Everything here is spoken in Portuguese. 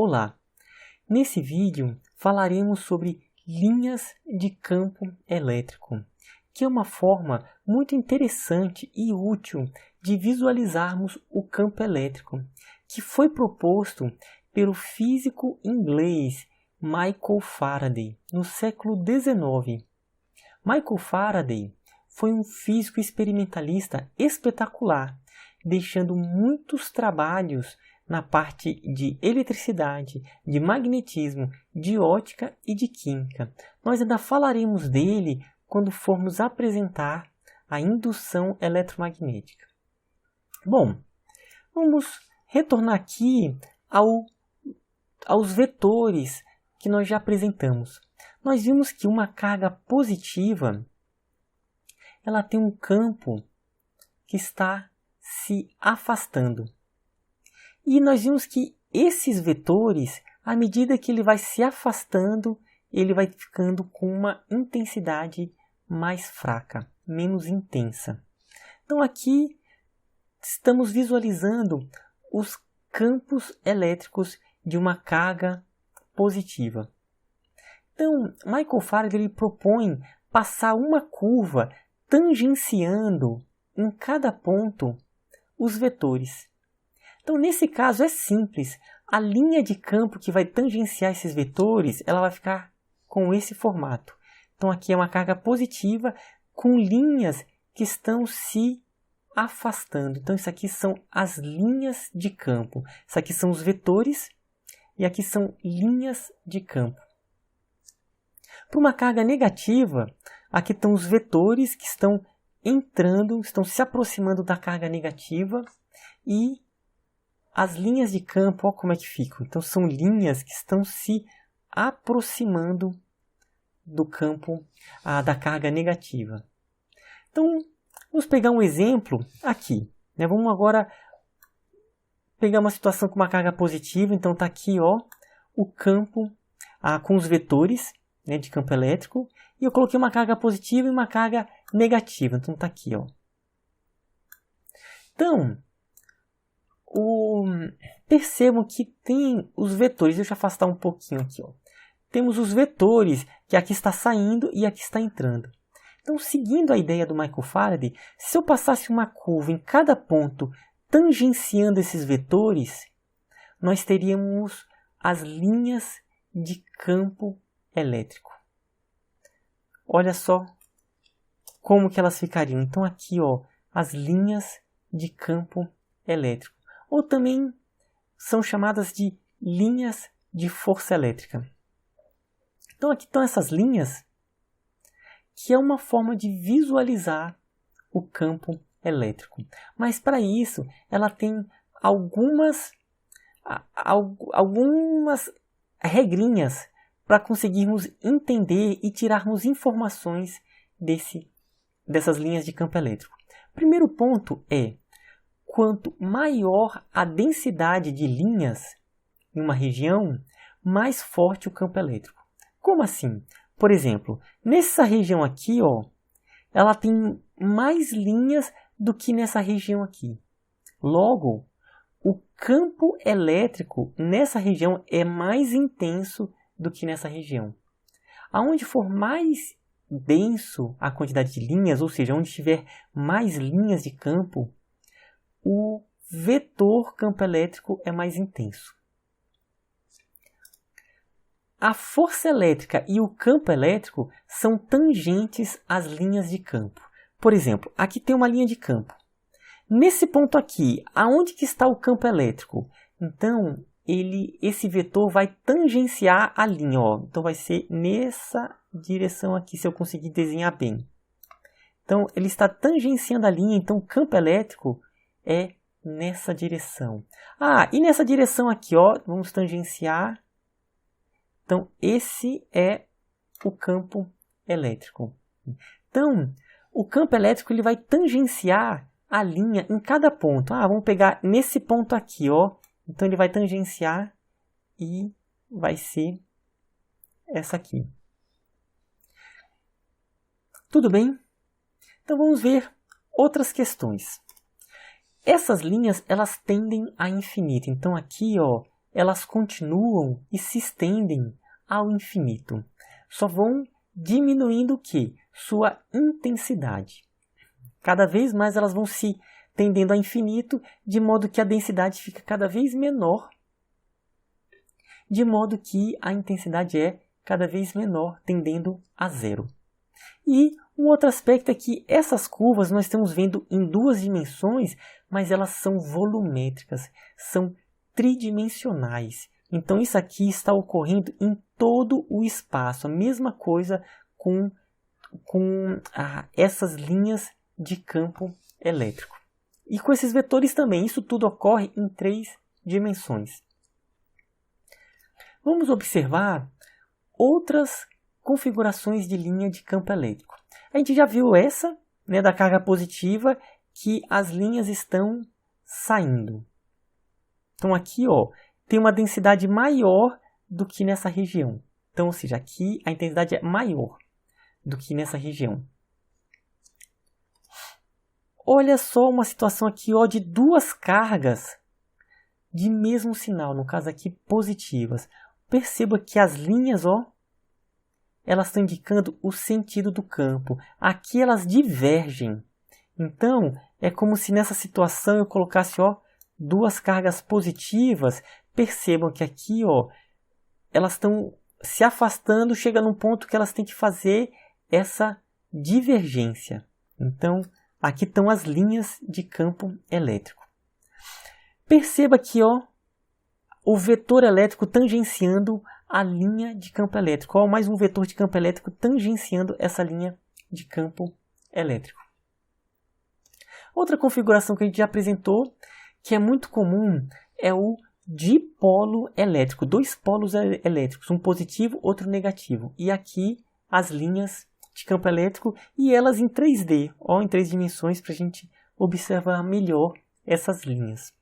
Olá! Nesse vídeo falaremos sobre linhas de campo elétrico, que é uma forma muito interessante e útil de visualizarmos o campo elétrico, que foi proposto pelo físico inglês Michael Faraday no século XIX. Michael Faraday foi um físico experimentalista espetacular, deixando muitos trabalhos na parte de eletricidade, de magnetismo, de ótica e de química. Nós ainda falaremos dele quando formos apresentar a indução eletromagnética. Bom, vamos retornar aqui aos vetores que nós já apresentamos. Nós vimos que uma carga positiva ela tem um campo que está se afastando. E nós vimos que esses vetores, à medida que ele vai se afastando, ele vai ficando com uma intensidade mais fraca, menos intensa. Então aqui estamos visualizando os campos elétricos de uma carga positiva. Então, Michael Faraday ele propõe passar uma curva tangenciando em cada ponto os vetores. Então, nesse caso, é simples. A linha de campo que vai tangenciar esses vetores, ela vai ficar com esse formato. Então, aqui é uma carga positiva com linhas que estão se afastando. Então, isso aqui são as linhas de campo. Isso aqui são os vetores e aqui são linhas de campo. Para uma carga negativa, aqui estão os vetores que estão entrando, estão se aproximando da carga negativa e as linhas de campo, olha como é que ficam. Então, são linhas que estão se aproximando do campo da carga negativa. Então, vamos pegar um exemplo aqui. Vamos agora pegar uma situação com uma carga positiva. Então, está aqui o campo com os vetores de campo elétrico. E eu coloquei uma carga positiva e uma carga negativa. Então, está aqui. Então, percebam que tem os vetores. Deixa eu afastar um pouquinho aqui. Temos os vetores que aqui está saindo e aqui está entrando. Então, seguindo a ideia do Michael Faraday, se eu passasse uma curva em cada ponto tangenciando esses vetores, nós teríamos as linhas de campo elétrico. Olha só como que elas ficariam. Então, aqui, as linhas de campo elétrico. Ou também são chamadas de linhas de força elétrica. Então, aqui estão essas linhas, que é uma forma de visualizar o campo elétrico. Mas, para isso, ela tem algumas regrinhas para conseguirmos entender e tirarmos informações dessas linhas de campo elétrico. Primeiro ponto é: quanto maior a densidade de linhas em uma região, mais forte o campo elétrico. Como assim? Por exemplo, nessa região aqui, ela tem mais linhas do que nessa região aqui. Logo, o campo elétrico nessa região é mais intenso do que nessa região. Aonde for mais denso a quantidade de linhas, ou seja, onde tiver mais linhas de campo, o vetor campo elétrico é mais intenso. A força elétrica e o campo elétrico são tangentes às linhas de campo. Por exemplo, aqui tem uma linha de campo. Nesse ponto aqui, aonde que está o campo elétrico? Então, esse vetor vai tangenciar a linha. Então, vai ser nessa direção aqui, se eu conseguir desenhar bem. Então, ele está tangenciando a linha. Então, o campo elétrico é nessa direção. E nessa direção aqui, vamos tangenciar. Então, esse é o campo elétrico. Então, o campo elétrico ele vai tangenciar a linha em cada ponto. Vamos pegar nesse ponto aqui, Então, ele vai tangenciar e vai ser essa aqui. Tudo bem? Então, vamos ver outras questões. Essas linhas, elas tendem a infinito. Então, aqui, elas continuam e se estendem ao infinito. Só vão diminuindo o quê? Sua intensidade. Cada vez mais elas vão se tendendo ao infinito, de modo que a densidade fica cada vez menor, de modo que a intensidade é cada vez menor, tendendo a zero. E um outro aspecto é que essas curvas nós estamos vendo em duas dimensões, mas elas são volumétricas, são tridimensionais. Então isso aqui está ocorrendo em todo o espaço. A mesma coisa com essas linhas de campo elétrico. E com esses vetores também, isso tudo ocorre em 3 dimensões. Vamos observar outras configurações de linha de campo elétrico. A gente já viu essa, né, da carga positiva, que as linhas estão saindo. Então aqui, ó, tem uma densidade maior do que nessa região. Então, ou seja, aqui a intensidade é maior do que nessa região. Olha só uma situação aqui, ó, de duas cargas de mesmo sinal, no caso aqui positivas. Perceba que as linhas, ó, elas estão indicando o sentido do campo. Aqui elas divergem. Então, é como se nessa situação eu colocasse, ó, duas cargas positivas. Percebam que aqui, ó, elas estão se afastando, chega num ponto que elas têm que fazer essa divergência. Então, aqui estão as linhas de campo elétrico. Perceba que, ó, o vetor elétrico tangenciando a linha de campo elétrico. Ó, mais um vetor de campo elétrico tangenciando essa linha de campo elétrico. Outra configuração que a gente já apresentou, que é muito comum, é o dipolo elétrico. Dois polos elétricos, um positivo, outro negativo. E aqui as linhas de campo elétrico e elas em 3D, ó, em 3 dimensões, para a gente observar melhor essas linhas.